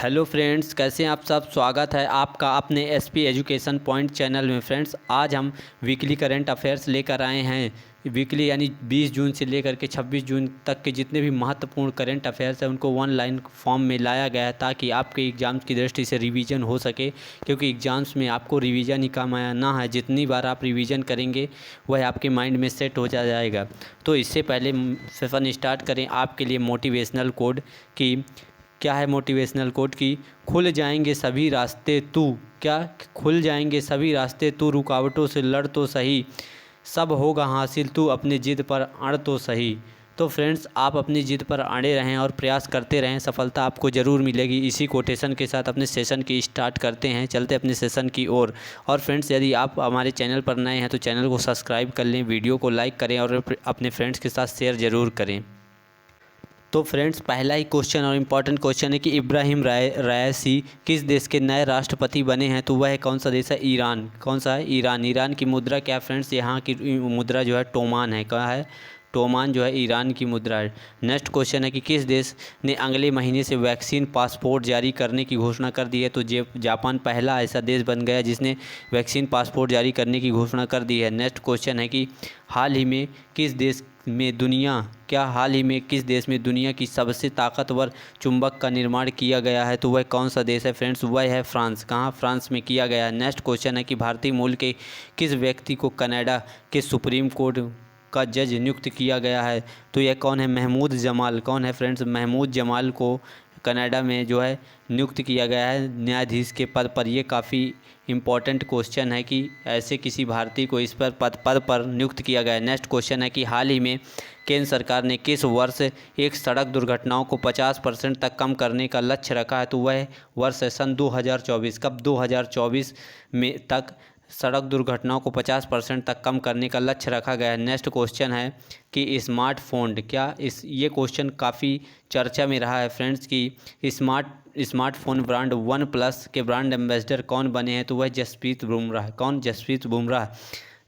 Hello friends, कैसे हैं आप सब। स्वागत है आपका अपने एसपी एजुकेशन पॉइंट चैनल में। फ्रेंड्स, आज हम वीकली करंट अफेयर्स लेकर आए हैं। वीकली यानी 20 जून से लेकर के 26 जून तक के जितने भी महत्वपूर्ण करंट अफेयर्स हैं उनको ऑनलाइन फॉर्म में लाया गया है ताकि आपके एग्ज़ाम्स की दृष्टि से रिवीजन हो सके, क्योंकि एग्ज़ाम्स में आपको रिवीजन ही काम आना है। जितनी बार आप रिवीजन करेंगे वह आपके माइंड में सेट हो जाएगा। तो इससे पहले सेशन स्टार्ट करें आपके लिए मोटिवेशनल कोड की। क्या है मोटिवेशनल कोड की? खुल जाएंगे सभी रास्ते तू, क्या खुल जाएंगे सभी रास्ते तू रुकावटों से लड़ तो सही, सब होगा हासिल तू अपनी जिद पर अड़ तो सही। तो फ्रेंड्स, आप अपनी जिद पर अड़े रहें और प्रयास करते रहें, सफलता आपको ज़रूर मिलेगी। इसी कोटेशन के साथ अपने सेशन की स्टार्ट करते हैं, चलते अपने सेशन की ओर। और फ्रेंड्स, यदि आप हमारे चैनल पर नए हैं तो चैनल को सब्सक्राइब कर लें, वीडियो को लाइक करें और अपने फ्रेंड्स के साथ शेयर ज़रूर करें। तो फ्रेंड्स, पहला ही क्वेश्चन और इम्पॉर्टेंट क्वेश्चन है कि इब्राहिम रायसी किस देश के नए राष्ट्रपति बने हैं? तो वह कौन सा देश है? ईरान। कौन सा है? ईरान। ईरान की मुद्रा क्या है फ्रेंड्स? यहाँ की मुद्रा जो है टोमान है। क्या है? टोमान जो है ईरान की मुद्रा है। नेक्स्ट क्वेश्चन है कि किस देश ने अगले महीने से वैक्सीन पासपोर्ट जारी करने की घोषणा कर दी है? तो जापान पहला ऐसा देश बन गया जिसने वैक्सीन पासपोर्ट जारी करने की घोषणा कर दी है। नेक्स्ट क्वेश्चन है कि हाल ही में किस देश में दुनिया की सबसे ताकतवर चुंबक का निर्माण किया गया है? तो वह कौन सा देश है फ्रेंड्स? वह है फ्रांस। कहाँ? फ्रांस में किया गया है। नेक्स्ट क्वेश्चन है कि भारतीय मूल के किस व्यक्ति को कनाडा के सुप्रीम कोर्ट का जज नियुक्त किया गया है? तो यह कौन है? महमूद जमाल। कौन है फ्रेंड्स? महमूद जमाल को कनाडा में जो है नियुक्त किया गया है न्यायाधीश के पद पर। यह काफ़ी इम्पॉर्टेंट क्वेश्चन है कि ऐसे किसी भारतीय को इस पर पद पर नियुक्त किया गया है। नेक्स्ट क्वेश्चन है कि हाल ही में केंद्र सरकार ने किस वर्ष एक सड़क दुर्घटनाओं को 50% तक कम करने का लक्ष्य रखा है? तो वह वर्ष है सन 2024। कब? 2024 में तक सड़क दुर्घटनाओं को 50% तक कम करने का लक्ष्य रखा गया है। नेक्स्ट क्वेश्चन है कि स्मार्टफोन ये क्वेश्चन काफ़ी चर्चा में रहा है फ्रेंड्स कि स्मार्टफोन ब्रांड वन प्लस के ब्रांड एम्बेसडर कौन बने हैं? तो वह जसप्रीत बुमराह। कौन? जसप्रीत बुमराह।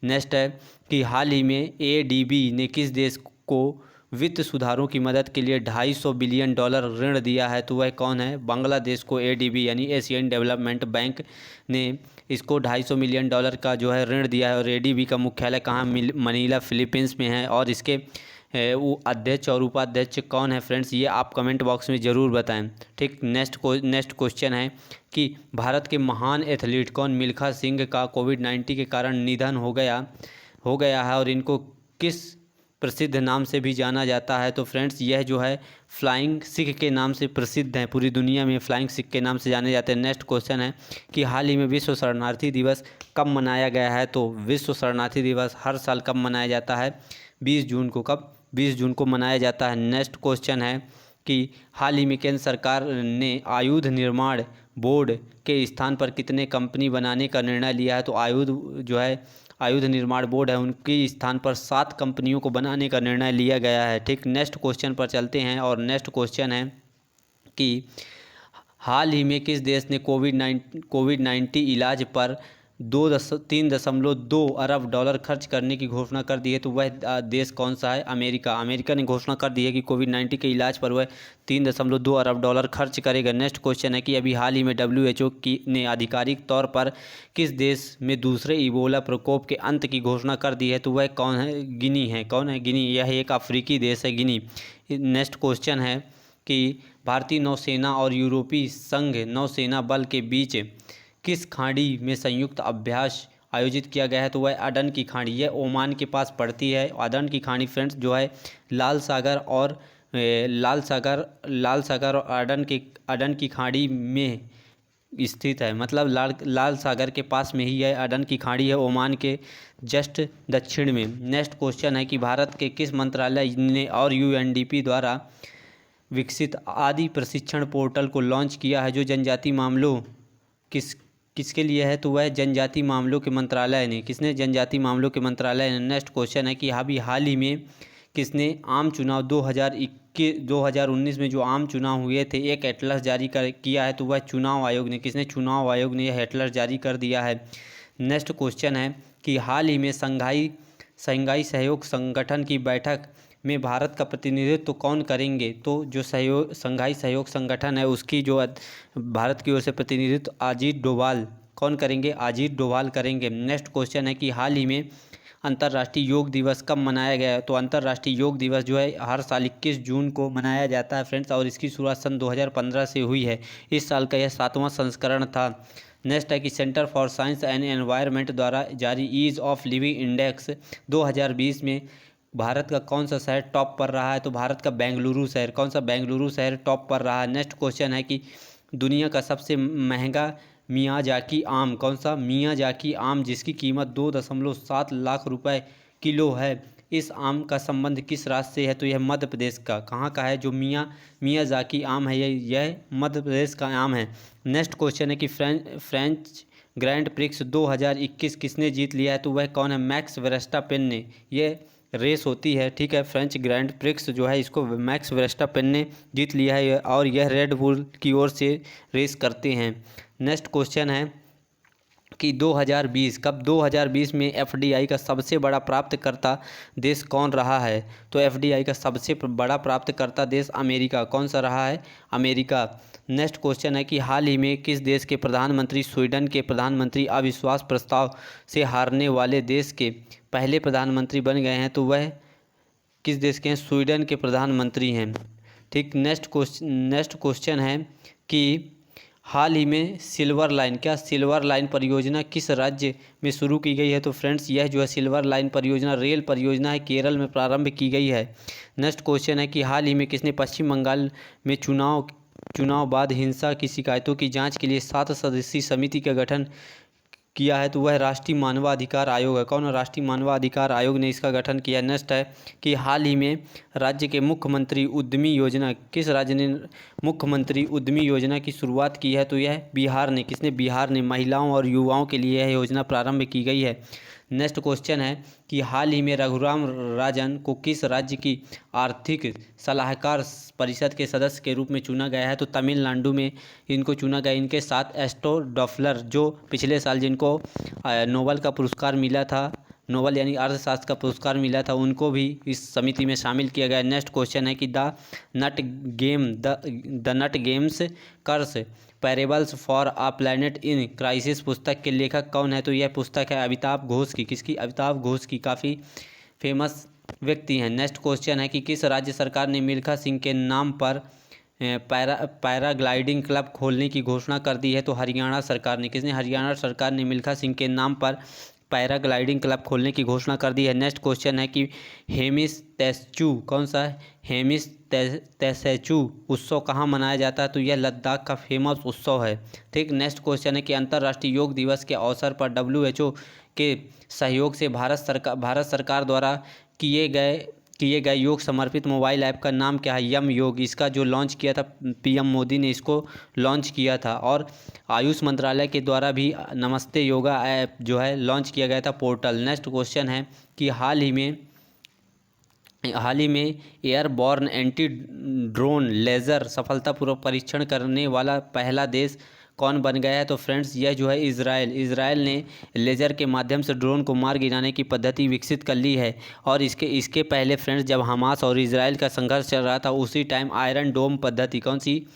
नेक्स्ट है कि हाल ही में एडीबी ने किस देश को वित्त सुधारों की मदद के लिए $250 बिलियन ऋण दिया है? तो वह कौन है? बांग्लादेश को एडीबी यानी एशियन डेवलपमेंट बैंक ने इसको $250 मिलियन का जो है ऋण दिया है। और एडीबी का मुख्यालय कहाँ? मनीला, फिलीपींस में है। और इसके वो अध्यक्ष और उपाध्यक्ष कौन है फ्रेंड्स? ये आप कमेंट बॉक्स में ज़रूर बताएं। ठीक। नेक्स्ट क्वेश्चन है कि भारत के महान एथलीट कौन? मिल्खा सिंह का कोविड-19 के कारण निधन हो गया है और इनको किस प्रसिद्ध नाम से भी जाना जाता है? तो फ्रेंड्स, यह जो है फ्लाइंग सिख के नाम से प्रसिद्ध है। पूरी दुनिया में फ्लाइंग सिख के नाम से जाने जाते हैं। नेक्स्ट क्वेश्चन है कि हाल ही में विश्व शरणार्थी दिवस कब मनाया गया है? तो विश्व शरणार्थी दिवस हर साल कब मनाया जाता है? 20 जून को। कब? 20 जून को मनाया जाता है। नेक्स्ट क्वेश्चन है कि हाल ही में केंद्र सरकार ने आयुध निर्माण बोर्ड के स्थान पर कितने कंपनी बनाने का निर्णय लिया है? तो आयुध निर्माण बोर्ड है उनके स्थान पर 7 कंपनियों को बनाने का निर्णय लिया गया है। ठीक। नेक्स्ट क्वेश्चन पर चलते हैं और नेक्स्ट क्वेश्चन है कि हाल ही में किस देश ने कोविड-19 इलाज पर 3.2 अरब डॉलर खर्च करने की घोषणा कर दी है? तो वह देश कौन सा है? अमेरिका। अमेरिका ने घोषणा कर दी है कि कोविड-19 के इलाज पर वह 3.2 अरब डॉलर खर्च करेगा। नेक्स्ट क्वेश्चन है कि अभी हाल ही में WHO ने आधिकारिक तौर पर किस देश में दूसरे इबोला प्रकोप के अंत की घोषणा कर दी है? तो वह कौन है? गिनी है। कौन है? गिनी। यह एक अफ्रीकी देश है, गिनी। नेक्स्ट क्वेश्चन है कि भारतीय नौसेना और यूरोपीय संघ नौसेना बल के बीच किस खाड़ी में संयुक्त अभ्यास आयोजित किया गया है? तो वह अदन की खाड़ी। यह ओमान के पास पड़ती है। अदन की खाड़ी फ्रेंड्स जो है लाल सागर और अदन की खाड़ी में स्थित है। मतलब लाल सागर के पास में ही यह अदन की खाड़ी है, ओमान के जस्ट दक्षिण में। नेक्स्ट क्वेश्चन है कि भारत के किस मंत्रालय ने और UNDP द्वारा विकसित आदि प्रशिक्षण पोर्टल को लॉन्च किया है जो जनजाति मामलों किसके लिए है? तो वह जनजाति मामलों के मंत्रालय ने। किसने? जनजाति मामलों के मंत्रालय ने। नेक्स्ट क्वेश्चन है कि अभी हाल ही में किसने आम चुनाव 2019 में जो आम चुनाव हुए थे एक एटलस जारी किया है? तो वह चुनाव आयोग ने। किसने? चुनाव आयोग ने यह एटलस जारी कर दिया है। नेक्स्ट क्वेश्चन है कि हाल ही में संघाई सहयोग संगठन की बैठक में भारत का प्रतिनिधित्व तो कौन करेंगे? तो जो संघाई सहयोग संगठन है उसकी जो भारत की ओर से प्रतिनिधित्व अजीत डोभाल कौन करेंगे? अजीत डोभाल करेंगे। नेक्स्ट क्वेश्चन है कि हाल ही में अंतर्राष्ट्रीय योग दिवस कब मनाया गया है? तो अंतर्राष्ट्रीय योग दिवस जो है हर साल 21 जून को मनाया जाता है फ्रेंड्स, और इसकी शुरुआत सन 2015 से हुई है। इस साल का यह 7वां संस्करण था। नेक्स्ट है कि centre for science and environment द्वारा जारी ईज ऑफ लिविंग इंडेक्स 2020 में भारत का कौन सा शहर टॉप पर रहा है? तो भारत का बेंगलुरु शहर, कौन सा बेंगलुरु शहर टॉप पर रहा है। नेक्स्ट क्वेश्चन है कि दुनिया का सबसे महंगा मियाजाकी आम कौन सा? मियाजाकी आम जिसकी कीमत 2.7 लाख रुपए किलो है। इस आम का संबंध किस राज्य से है? तो यह मध्य प्रदेश का। कहाँ का है? जो मियाजाकी आम है यह मध्य प्रदेश का आम है। नेक्स्ट क्वेश्चन है कि फ्रेंच ग्रैंड प्रिक्स 2021 किसने जीत लिया है? तो वह कौन है? मैक्स वेरस्टापेन ने। ये रेस होती है, ठीक है, फ्रेंच ग्रैंड प्रिक्स जो है इसको मैक्स वेरस्टापेन ने जीत लिया है और यह रेड बुल की ओर से रेस करते हैं। नेक्स्ट क्वेश्चन है कि 2020 में एफडीआई का सबसे बड़ा प्राप्तकर्ता देश कौन रहा है? तो एफडीआई का सबसे बड़ा प्राप्तकर्ता देश अमेरिका, कौन सा रहा है? अमेरिका। नेक्स्ट क्वेश्चन है कि हाल ही में किस देश के प्रधानमंत्री स्वीडन के प्रधानमंत्री अविश्वास प्रस्ताव से हारने वाले देश के पहले प्रधानमंत्री बन गए हैं? तो वह किस देश के हैं? स्वीडन के प्रधानमंत्री हैं, ठीक। नेक्स्ट क्वेश्चन है कि हाल ही में सिल्वर लाइन परियोजना किस राज्य में शुरू की गई है? तो फ्रेंड्स यह जो है सिल्वर लाइन परियोजना रेल परियोजना है, केरल में प्रारंभ की गई है। नेक्स्ट क्वेश्चन है कि हाल ही में किसने पश्चिम बंगाल में चुनाव बाद हिंसा की शिकायतों की जांच के लिए 7 सदस्यीय समिति का गठन किया है? तो वह राष्ट्रीय मानवाधिकार आयोग है। कौन? राष्ट्रीय मानवाधिकार आयोग ने इसका गठन किया। नेक्स्ट है कि हाल ही में राज्य के मुख्यमंत्री उद्यमी योजना किस राज्य ने मुख्यमंत्री उद्यमी योजना की शुरुआत की है? तो यह बिहार ने। किसने? बिहार ने। महिलाओं और युवाओं के लिए यह योजना प्रारंभ की गई है। नेक्स्ट क्वेश्चन है कि हाल ही में रघुराम राजन को किस राज्य की आर्थिक सलाहकार परिषद के सदस्य के रूप में चुना गया है? तो तमिलनाडु में इनको चुना गया। इनके साथ एस्टो डॉफलर जो पिछले साल जिनको नोबेल का पुरस्कार मिला था, नोबेल यानी अर्थशास्त्र का पुरस्कार मिला था, उनको भी इस समिति में शामिल किया गया। नेक्स्ट क्वेश्चन है कि the nutmeg's curse parables for a planet in crisis पुस्तक के लेखक कौन है? तो यह पुस्तक है अमिताभ घोष की। किसकी? अमिताभ घोष की। काफ़ी फेमस व्यक्ति हैं। नेक्स्ट क्वेश्चन है कि किस राज्य सरकार ने मिल्खा सिंह के नाम पर पैराग्लाइडिंग क्लब खोलने की घोषणा कर दी है? तो हरियाणा सरकार ने। किसने? हरियाणा सरकार ने मिल्खा सिंह के नाम पर पैराग्लाइडिंग क्लब खोलने की घोषणा कर दी है। नेक्स्ट क्वेश्चन है कि हेमिस तेस्चू कौन सा है? हेमिस तेसेचू उत्सव कहाँ मनाया जाता है? तो यह लद्दाख का फेमस उत्सव है, ठीक। नेक्स्ट क्वेश्चन है कि अंतर्राष्ट्रीय योग दिवस के अवसर पर WHO के सहयोग से भारत सरकार द्वारा किए गए योग समर्पित मोबाइल ऐप का नाम क्या है? यम योग। इसका जो लॉन्च किया था PM मोदी ने इसको लॉन्च किया था। और आयुष मंत्रालय के द्वारा भी नमस्ते योगा ऐप जो है लॉन्च किया गया था पोर्टल। नेक्स्ट क्वेश्चन है कि हाल ही में एयरबॉर्न एंटी ड्रोन लेज़र सफलतापूर्वक परीक्षण करने वाला पहला देश कौन बन गया है? तो फ्रेंड्स यह जो है इजराइल ने लेज़र के माध्यम से ड्रोन को मार गिराने की पद्धति विकसित कर ली है। और इसके पहले फ्रेंड्स जब हमास और इजराइल का संघर्ष चल रहा था उसी टाइम आयरन डोम पद्धति, कौन सी?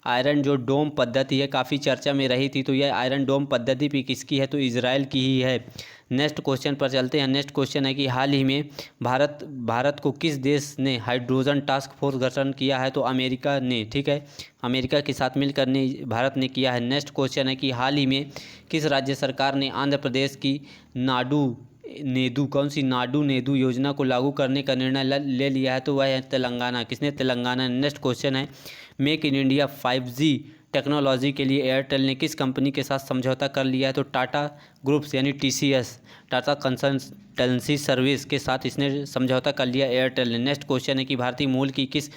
आयरन जो डोम पद्धति है काफ़ी चर्चा में रही थी। तो यह आयरन डोम पद्धति भी किसकी है? तो इजराइल की ही है। नेक्स्ट क्वेश्चन पर चलते हैं। नेक्स्ट क्वेश्चन है कि हाल ही में भारत को किस देश ने हाइड्रोजन टास्क फोर्स गठन किया है? तो अमेरिका ने, ठीक है, अमेरिका के साथ मिलकर भारत ने किया है। नेक्स्ट क्वेश्चन है कि हाल ही में किस राज्य सरकार ने आंध्र प्रदेश की कौन सी नाडू नेदू योजना को लागू करने का निर्णय ले लिया है? तो वह है तेलंगाना। किसने? तेलंगाना। नेक्स्ट क्वेश्चन है make in India 5G technology के लिए एयरटेल ने किस कंपनी के साथ समझौता कर लिया है? तो टाटा ग्रुप्स यानी TCS, टाटा कंसल्टेंसी सर्विस के साथ इसने समझौता कर लिया एयरटेल ने। नेक्स्ट क्वेश्चन है कि भारतीय मूल की किस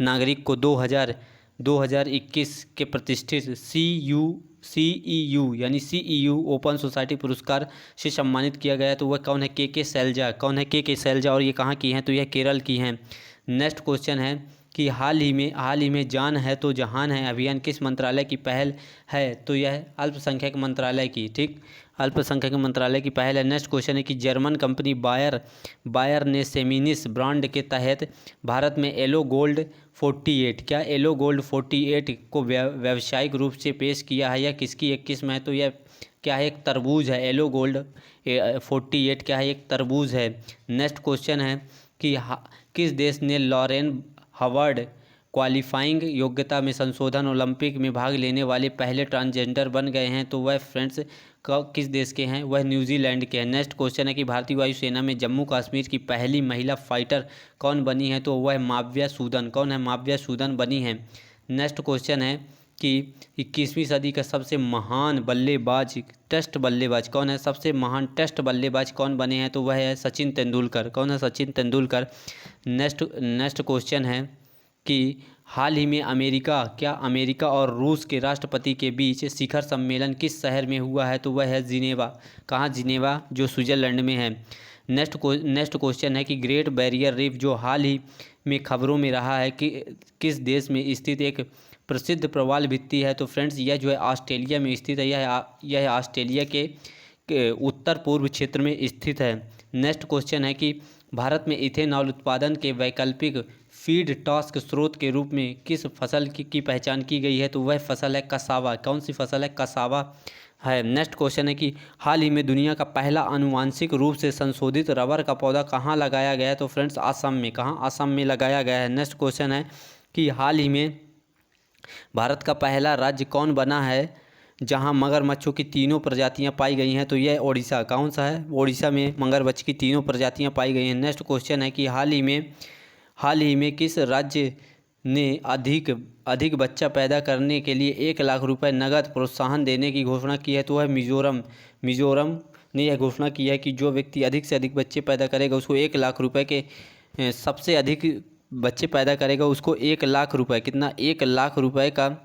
नागरिक को 2021 के प्रतिष्ठित CEU ओपन सोसाइटी पुरस्कार से सम्मानित किया गया है? तो वह कौन है? KK शैलजा। कौन है? KK शैलजा। और ये कहाँ की हैं? तो यह केरल की हैं। नेक्स्ट क्वेश्चन है कि हाल ही में जान है तो जहान है अभियान किस मंत्रालय की पहल है? तो यह अल्पसंख्यक मंत्रालय की, ठीक। अल्पसंख्यक मंत्रालय की पहल है। नेक्स्ट क्वेश्चन है कि जर्मन कंपनी बायर ने सेमिनिस ब्रांड के तहत भारत में एलो गोल्ड 48 क्या एलो गोल्ड 48 को व्यावसायिक रूप से पेश किया है। यह किसकी एक किस्म है? तो यह क्या है? एक तरबूज है। एलो गोल्ड 48 क्या है? एक तरबूज है। नेक्स्ट क्वेश्चन है कि किस देश ने लॉरेन हावर्ड क्वालिफाइंग योग्यता में संशोधन ओलंपिक में भाग लेने वाले पहले ट्रांसजेंडर बन गए हैं? तो वह फ्रेंड्स किस देश के हैं? वह न्यूजीलैंड के हैं। नेक्स्ट क्वेश्चन है कि भारतीय वायुसेना में जम्मू कश्मीर की पहली महिला फाइटर कौन बनी है? तो वह माव्या सूदन। कौन है? माव्या सूदन बनी है। नेक्स्ट क्वेश्चन है कि 21वीं सदी का सबसे महान बल्लेबाज टेस्ट बल्लेबाज कौन है? सबसे महान टेस्ट बल्लेबाज कौन बने हैं? तो वह है सचिन तेंदुलकर। कौन है? सचिन तेंदुलकर। नेक्स्ट क्वेश्चन है कि हाल ही में अमेरिका और रूस के राष्ट्रपति के बीच शिखर सम्मेलन किस शहर में हुआ है? तो वह है जिनेवा। कहाँ? जिनेवा, जो स्विट्जरलैंड में है। नेक्स्ट क्वेश्चन है कि ग्रेट बैरियर रीफ जो हाल ही में खबरों में रहा है कि किस देश में स्थित एक प्रसिद्ध प्रवाल भित्ति है? तो फ्रेंड्स यह जो है ऑस्ट्रेलिया में स्थित है। यह ऑस्ट्रेलिया के उत्तर पूर्व क्षेत्र में स्थित है। नेक्स्ट क्वेश्चन है कि भारत में इथेनॉल उत्पादन के वैकल्पिक फीड टास्क स्रोत के रूप में किस फसल की पहचान की गई है? तो वह फसल है कसावा। कौन सी फसल है? कसावा है। नेक्स्ट क्वेश्चन है कि हाल ही में दुनिया का पहला आनुवांशिक रूप से संशोधित रबर का पौधा कहाँ लगाया गया है? तो फ्रेंड्स असम में। कहाँ? असम में लगाया गया है। नेक्स्ट क्वेश्चन है कि हाल ही में भारत का पहला राज्य कौन बना है जहां मगरमच्छों की तीनों प्रजातियां पाई गई हैं? तो यह ओडिशा। कौन सा है? ओडिशा में मगरमच्छ की तीनों प्रजातियां पाई गई हैं। नेक्स्ट क्वेश्चन है कि हाल ही में किस राज्य ने अधिक बच्चा पैदा करने के लिए 1 लाख रुपए नगद प्रोत्साहन देने की घोषणा की है? तो वह मिजोरम ने यह घोषणा की है कि जो व्यक्ति अधिक से अधिक बच्चे पैदा करेगा उसको 1 लाख रुपए के सबसे अधिक बच्चे पैदा करेगा उसको 1 लाख रुपए, कितना? 1 लाख रुपए का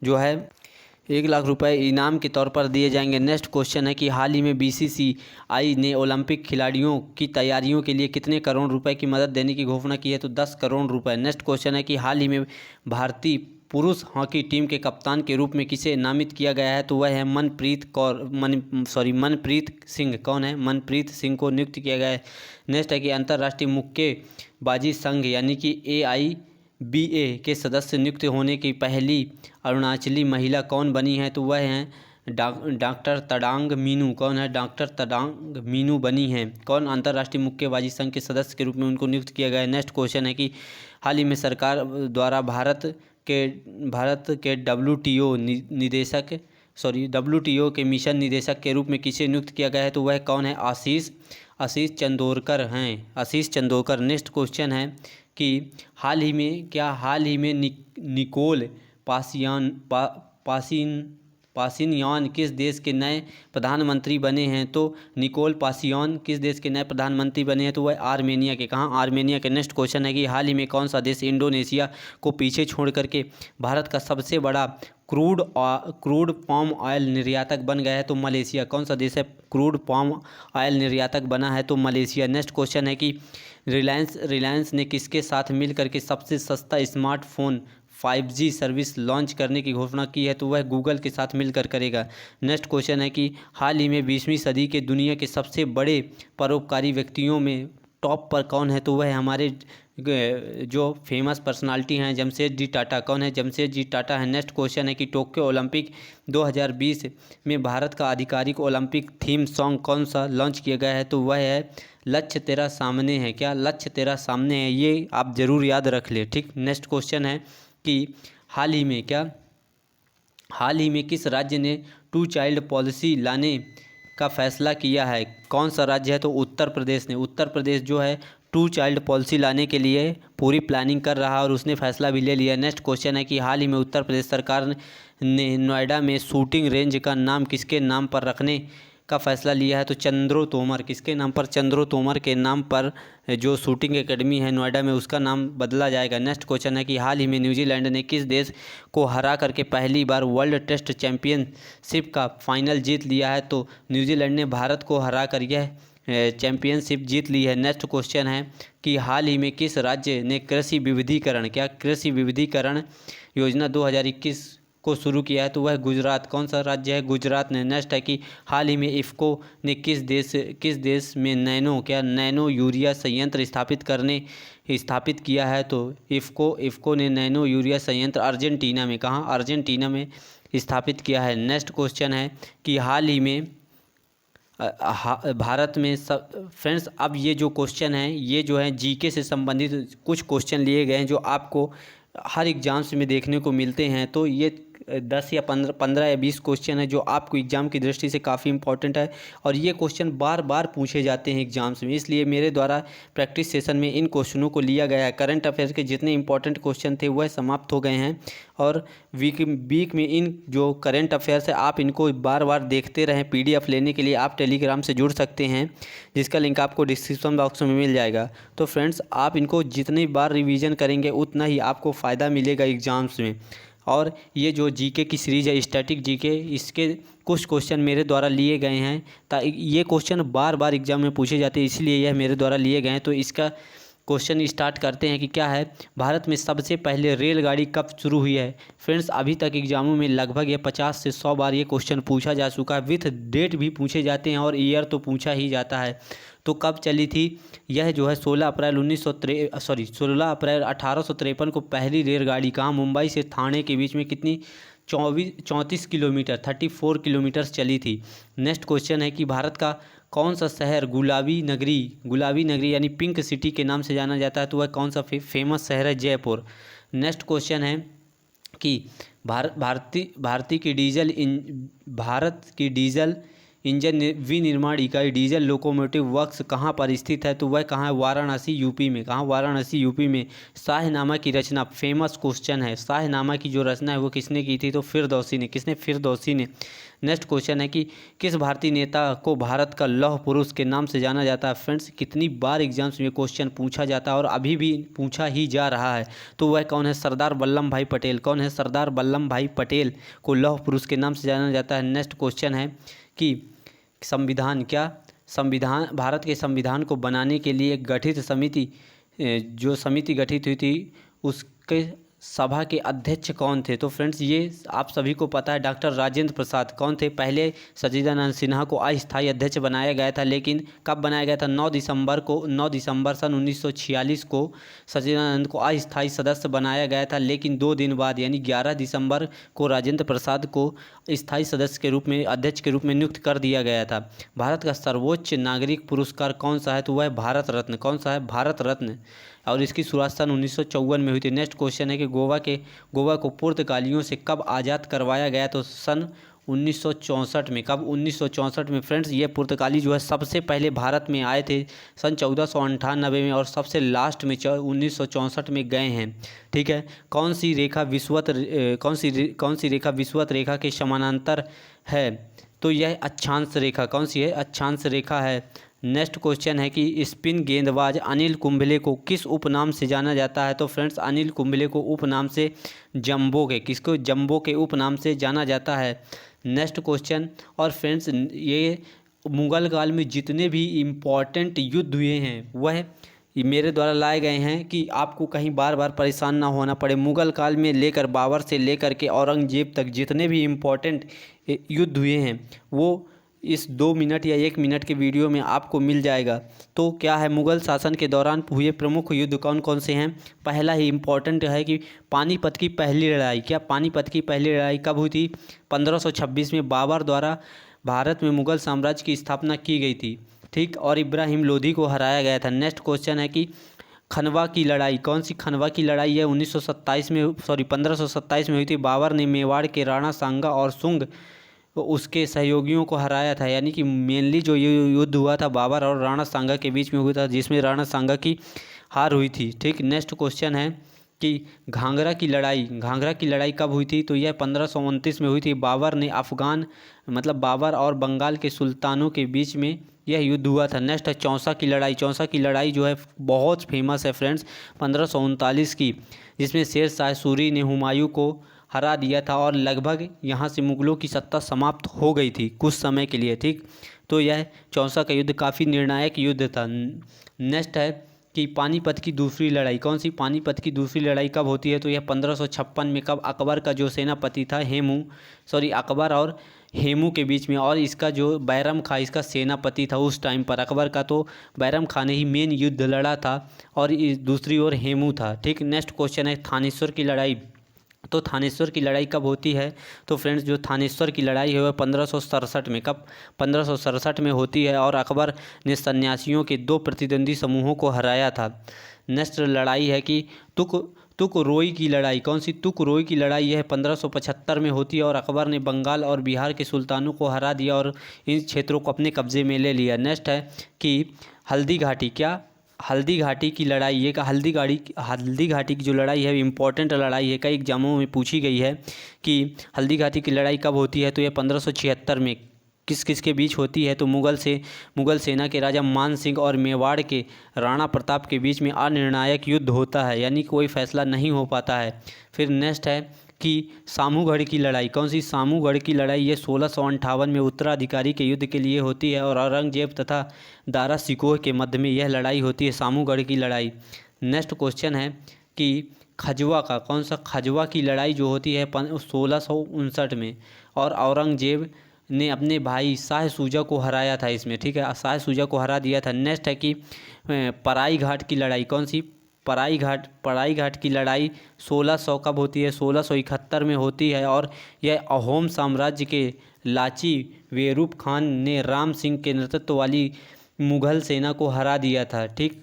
जो है 1 लाख रुपए इनाम के तौर पर दिए जाएंगे। नेक्स्ट क्वेश्चन है कि हाल ही में बीसीसीआई ने ओलंपिक खिलाड़ियों की तैयारियों के लिए कितने करोड़ रुपए की मदद देने की घोषणा की है? तो 10 करोड़ रुपए। नेक्स्ट क्वेश्चन है कि हाल ही में भारतीय पुरुष हॉकी टीम के कप्तान के रूप में किसे नामित किया गया है? तो वह है मनप्रीत सिंह। कौन है? मनप्रीत सिंह को नियुक्त किया गया है। नेक्स्ट है कि अंतर्राष्ट्रीय मुक्केबाजी संघ यानी कि AIBA के सदस्य नियुक्त होने की पहली अरुणाचली महिला कौन बनी है? तो वह हैं डॉक्टर तडांग मीनू। कौन है? डॉक्टर तडांग मीनू बनी हैं। कौन? अंतर्राष्ट्रीय मुक्केबाजी संघ के सदस्य के रूप में उनको नियुक्त किया गया है। नेक्स्ट क्वेश्चन है कि हाल ही में सरकार द्वारा भारत के WTO के मिशन निदेशक के रूप में किसे नियुक्त किया गया है? तो वह कौन है? आशीष चंदोरकर हैं। आशीष चंदोरकर। नेक्स्ट क्वेश्चन है कि हाल ही में निकोल पासिनयान किस देश के नए प्रधानमंत्री बने हैं? तो निकोल पासियान किस देश के नए प्रधानमंत्री बने हैं? तो वह आर्मेनिया के। कहाँ? आर्मेनिया के। नेक्स्ट क्वेश्चन है कि हाल ही में कौन सा देश इंडोनेशिया को पीछे छोड़ करके भारत का सबसे बड़ा क्रूड पाम ऑयल निर्यातक बन गया है? तो मलेशिया। कौन सा देश है क्रूड पाम ऑयल निर्यातक बना है? तो मलेशिया। नेक्स्ट क्वेश्चन है कि रिलायंस ने किसके साथ मिल करके सबसे सस्ता स्मार्टफोन 5G सर्विस लॉन्च करने की घोषणा की है? तो वह गूगल के साथ मिलकर करेगा। नेक्स्ट क्वेश्चन है कि हाल ही में 20वीं सदी के दुनिया के सबसे बड़े परोपकारी व्यक्तियों में टॉप पर कौन है? तो वह हमारे जो फेमस पर्सनालिटी हैं जमशेदजी टाटा। कौन है? जमशेदजी टाटा है। नेक्स्ट क्वेश्चन है कि टोक्यो ओलंपिक 2020 में भारत का आधिकारिक ओलंपिक थीम सॉन्ग कौन सा लॉन्च किया गया है? तो वह है लक्ष्य तेरा सामने है। क्या? लक्ष्य तेरा सामने है। ये आप ज़रूर याद रख ले। ठीक। नेक्स्ट क्वेश्चन है कि हाल ही में किस राज्य ने 2 चाइल्ड पॉलिसी लाने का फैसला किया है? कौन सा राज्य है? तो उत्तर प्रदेश ने। उत्तर प्रदेश जो है 2 चाइल्ड पॉलिसी लाने के लिए पूरी प्लानिंग कर रहा है और उसने फैसला भी ले लिया। नेक्स्ट क्वेश्चन है कि हाल ही में उत्तर प्रदेश सरकार ने नोएडा में शूटिंग रेंज का नाम किसके नाम पर रखने का फैसला लिया है? तो चंद्रो तोमर। किसके नाम पर? चंद्रो तोमर के नाम पर जो शूटिंग एकेडमी है नोएडा में उसका नाम बदला जाएगा। नेक्स्ट क्वेश्चन है कि हाल ही में न्यूजीलैंड ने किस देश को हरा करके पहली बार वर्ल्ड टेस्ट चैंपियनशिप का फाइनल जीत लिया है? तो न्यूजीलैंड ने भारत को हरा कर यह चैंपियनशिप जीत ली है। नेक्स्ट क्वेश्चन है कि हाल ही में किस राज्य ने कृषि विविधीकरण योजना 2021 को शुरू किया है? तो वह गुजरात। कौन सा राज्य है? गुजरात ने। नेक्स्ट है कि हाल ही में इफ़को ने किस देश में नैनो यूरिया संयंत्र स्थापित किया है? तो इफ़को ने नैनो यूरिया संयंत्र अर्जेंटीना में। कहाँ? अर्जेंटीना में स्थापित किया है। नेक्स्ट क्वेश्चन है कि हाल ही में भारत में सब फ्रेंड्स, अब ये जो क्वेश्चन हैं ये जो है जीके से संबंधित कुछ क्वेश्चन लिए गए हैं जो आपको हर एग्ज़ाम्स में देखने को मिलते हैं। तो ये 10 या 15 या 20 क्वेश्चन है जो आपको एग्ज़ाम की दृष्टि से काफ़ी इंपॉर्टेंट है और ये क्वेश्चन बार बार पूछे जाते हैं एग्ज़ाम्स में, इसलिए मेरे द्वारा प्रैक्टिस सेशन में इन क्वेश्चनों को लिया गया है। करंट अफेयर्स के जितने इंपॉर्टेंट क्वेश्चन थे वह समाप्त हो गए हैं और वीक में इन जो करंट अफेयर्स है आप इनको बार बार देखते रहें। PDF लेने के लिए आप टेलीग्राम से जुड़ सकते हैं जिसका लिंक आपको डिस्क्रिप्शन बॉक्स में मिल जाएगा। तो फ्रेंड्स, आप इनको जितनी बार रिवीजन करेंगे उतना ही आपको फ़ायदा मिलेगा एग्ज़ाम्स में। और ये जो जीके की सीरीज़ है स्टैटिक जीके, इसके कुछ क्वेश्चन मेरे द्वारा लिए गए हैं ताकि ये क्वेश्चन बार बार एग्जाम में पूछे जाते हैं, इसलिए यह मेरे द्वारा लिए गए हैं। तो इसका क्वेश्चन स्टार्ट करते हैं कि क्या है, भारत में सबसे पहले रेलगाड़ी कब शुरू हुई है? फ्रेंड्स, अभी तक एग्जामों में लगभग ये 50 से 100 बार ये क्वेश्चन पूछा जा चुका है। विथ डेट भी पूछे जाते हैं और ईयर तो पूछा ही जाता है। तो कब चली थी? यह जो है 16 अप्रैल 1853 को पहली रेलगाड़ी कहाँ? मुंबई से ठाणे के बीच में कितनी 34 किलोमीटर 34 किलोमीटर चली थी। नेक्स्ट क्वेश्चन है कि भारत का कौन सा शहर गुलाबी नगरी यानी पिंक सिटी के नाम से जाना जाता है? तो वह कौन सा फेमस शहर है? जयपुर। नेक्स्ट क्वेश्चन है कि भारत की डीजल इंजन विनिर्माण इकाई डीजल लोकोमोटिव वर्क्स कहाँ पर स्थित है? तो वह कहाँ है? वाराणसी यूपी में। कहाँ? वाराणसी यूपी में। शाहनामा की रचना, फेमस क्वेश्चन है, शाहनामा की जो रचना है वो किसने की थी? तो फिरदौसी ने। किसने? फिरदौसी ने। नेक्स्ट क्वेश्चन है कि किस भारतीय नेता को भारत का लौह पुरुष के नाम से जाना जाता है? फ्रेंड्स, कितनी बार एग्जाम्स में क्वेश्चन पूछा जाता है और अभी भी पूछा ही जा रहा है। तो वह कौन है? सरदार वल्लभ भाई पटेल। कौन है? सरदार वल्लभ भाई पटेल को लौह पुरुष के नाम से जाना जाता है। नेक्स्ट क्वेश्चन है कि भारत के संविधान को बनाने के लिए गठित समिति गठित हुई थी उसके सभा के अध्यक्ष कौन थे? तो फ्रेंड्स, ये आप सभी को पता है, डॉक्टर राजेंद्र प्रसाद। कौन थे? पहले सच्चिदानंद सिन्हा को अस्थायी अध्यक्ष बनाया गया था, लेकिन कब बनाया गया था? 9 दिसंबर सन 1946 को सच्चिदानंद को अस्थायी सदस्य बनाया गया था, लेकिन 2 दिन बाद यानी 11 दिसंबर को राजेंद्र प्रसाद को स्थायी सदस्य के रूप में, अध्यक्ष के रूप में नियुक्त कर दिया गया था। भारत का सर्वोच्च नागरिक पुरस्कार कौन सा है? तो वह भारत रत्न। कौन सा है? भारत रत्न। और इसकी शुरुआत सन 1954 में हुई थी। नेक्स्ट क्वेश्चन है कि गोवा को पुर्तगालियों से कब आज़ाद करवाया गया? तो सन 1964 में। कब? 1964 में। फ्रेंड्स, ये पुर्तगाली जो है सबसे पहले भारत में आए थे सन 1498 में और सबसे लास्ट में 1964 में गए हैं। ठीक है। कौन सी रेखा विषुवत रेखा के समानांतर है? तो यह अक्षांश रेखा। कौन सी है? अक्षांश रेखा है। नेक्स्ट क्वेश्चन है कि स्पिन गेंदबाज अनिल कुंबले को किस उपनाम से जाना जाता है? तो फ्रेंड्स, अनिल कुंबले को उपनाम से जंबो के उपनाम से जाना जाता है। नेक्स्ट क्वेश्चन, और फ्रेंड्स, ये मुगल काल में जितने भी इम्पॉर्टेंट युद्ध हुए हैं वह मेरे द्वारा लाए गए हैं कि आपको कहीं बार बार परेशान ना होना पड़े। मुगल काल में लेकर बाबर से लेकर के औरंगजेब तक जितने भी इम्पॉर्टेंट युद्ध हुए हैं वो इस 2 मिनट या 1 मिनट के वीडियो में आपको मिल जाएगा। तो क्या है? मुगल शासन के दौरान हुए प्रमुख युद्ध कौन कौन से हैं? पहला ही इम्पॉर्टेंट है कि पानीपत की पहली लड़ाई। क्या पानीपत की पहली लड़ाई कब हुई थी? 1526 में बाबर द्वारा भारत में मुगल साम्राज्य की स्थापना की गई थी। ठीक। और इब्राहिम लोधी को हराया गया था। नेक्स्ट क्वेश्चन है कि खनवा की लड़ाई। कौन सी खनवा की लड़ाई है? 1527 में हुई थी। बाबर ने मेवाड़ के राणा सांगा और सुंग उसके सहयोगियों को हराया था, यानी कि मेनली जो युद्ध हुआ था बाबर और राणा सांगा के बीच में हुआ था, जिसमें राणा सांगा की हार हुई थी। ठीक। नेक्स्ट क्वेश्चन है कि घाघरा की लड़ाई कब हुई थी? तो यह 1529 में हुई थी। बाबर और बंगाल के सुल्तानों के बीच में यह युद्ध हुआ था। नेक्स्ट है चौसा की लड़ाई जो है बहुत फेमस है फ्रेंड्स, 1539 की, जिसमें शेर शाह सूरी ने हुमायूं को हरा दिया था और लगभग यहाँ से मुगलों की सत्ता समाप्त हो गई थी कुछ समय के लिए। ठीक। तो यह चौसा का युद्ध काफ़ी निर्णायक युद्ध था। नेक्स्ट है कि पानीपत की दूसरी लड़ाई, कौन सी पानीपत की दूसरी लड़ाई कब होती है? तो यह 1556 में। कब? अकबर का जो सेनापति था अकबर और हेमू के बीच में, और इसका जो बैरम खां इसका सेनापति था उस टाइम पर। अकबर का तो बैरम खां ने ही मेन युद्ध लड़ा था और दूसरी ओर हेमू था। ठीक, नेक्स्ट क्वेश्चन है थानेश्वर की लड़ाई। तो थानेश्वर की लड़ाई कब होती है? तो फ्रेंड्स जो थानेश्वर की लड़ाई है वह 1567 में। कब? 1567 में होती है और अकबर ने सन्यासियों के 2 प्रतिद्वंदी समूहों को हराया था। नेक्स्ट लड़ाई है कि तुकरोई की लड़ाई। कौन सी? तुकरोई की लड़ाई यह 1575 में होती है और अकबर ने बंगाल और बिहार के सुल्तानों को हरा दिया और इन क्षेत्रों को अपने कब्जे में ले लिया। नेक्स्ट है कि हल्दी घाटी। क्या? हल्दी घाटी की लड़ाई। ये का हल्दी घाटी की जो लड़ाई है इंपॉर्टेंट लड़ाई है, कई एग्जामों में पूछी गई है कि हल्दी घाटी की लड़ाई कब होती है? तो यह 1576 में। किस किस के बीच होती है? तो मुगल सेना के राजा मान सिंह और मेवाड़ के राणा प्रताप के बीच में अनिर्णायक युद्ध होता है, यानी कोई फैसला नहीं हो पाता है। फिर नेक्स्ट है कि सामूगढ़ की लड़ाई। कौन सी? सामूगढ़ की लड़ाई ये 1658 में उत्तराधिकारी के युद्ध के लिए होती है और औरंगजेब तथा दारा शिकोह के मध्य में यह लड़ाई होती है, सामूगढ़ की लड़ाई। नेक्स्ट क्वेश्चन है कि खजवा का। कौन सा? खजवा की लड़ाई जो होती है 1659 में और औरंगजेब ने अपने भाई शाह सूजा को हराया था इसमें। ठीक है, शाह सूजा को हरा दिया था। नेक्स्ट है कि पराई घाट की लड़ाई। कौन सी? पराई घाट की लड़ाई 1600 कब होती है? 1671 में होती है और यह अहोम साम्राज्य के लाची वेरुप खान ने राम सिंह के नेतृत्व वाली मुगल सेना को हरा दिया था। ठीक,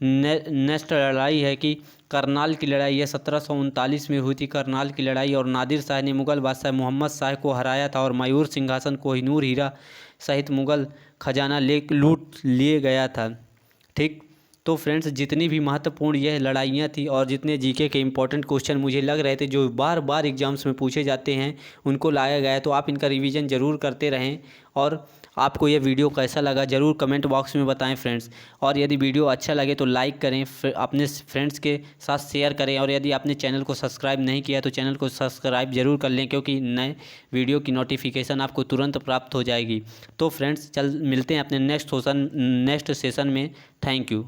नेक्स्ट लड़ाई है कि करनाल की लड़ाई। यह 1739 में हुई थी करनाल की लड़ाई और नादिर शाह ने मुगल बादशाह मोहम्मद शाह को हराया था और मयूर सिंहासन कोहिनूर हीरा सहित मुगल खजाना लूट लिए गया था। ठीक, तो फ्रेंड्स जितनी भी महत्वपूर्ण यह लड़ाइयाँ थी और जितने जीके के इंपॉर्टेंट क्वेश्चन मुझे लग रहे थे जो बार बार एग्जाम्स में पूछे जाते हैं उनको लाया गया है, तो आप इनका रिवीजन ज़रूर करते रहें। और आपको यह वीडियो कैसा लगा ज़रूर कमेंट बॉक्स में बताएं फ्रेंड्स। और यदि वीडियो अच्छा लगे तो लाइक करें, अपने फ्रेंड्स के साथ शेयर करें और यदि आपने चैनल को सब्सक्राइब नहीं किया तो चैनल को सब्सक्राइब ज़रूर कर लें, क्योंकि नए वीडियो की नोटिफिकेशन आपको तुरंत प्राप्त हो जाएगी। तो फ्रेंड्स मिलते हैं अपने नेक्स्ट सेशन में। Thank you.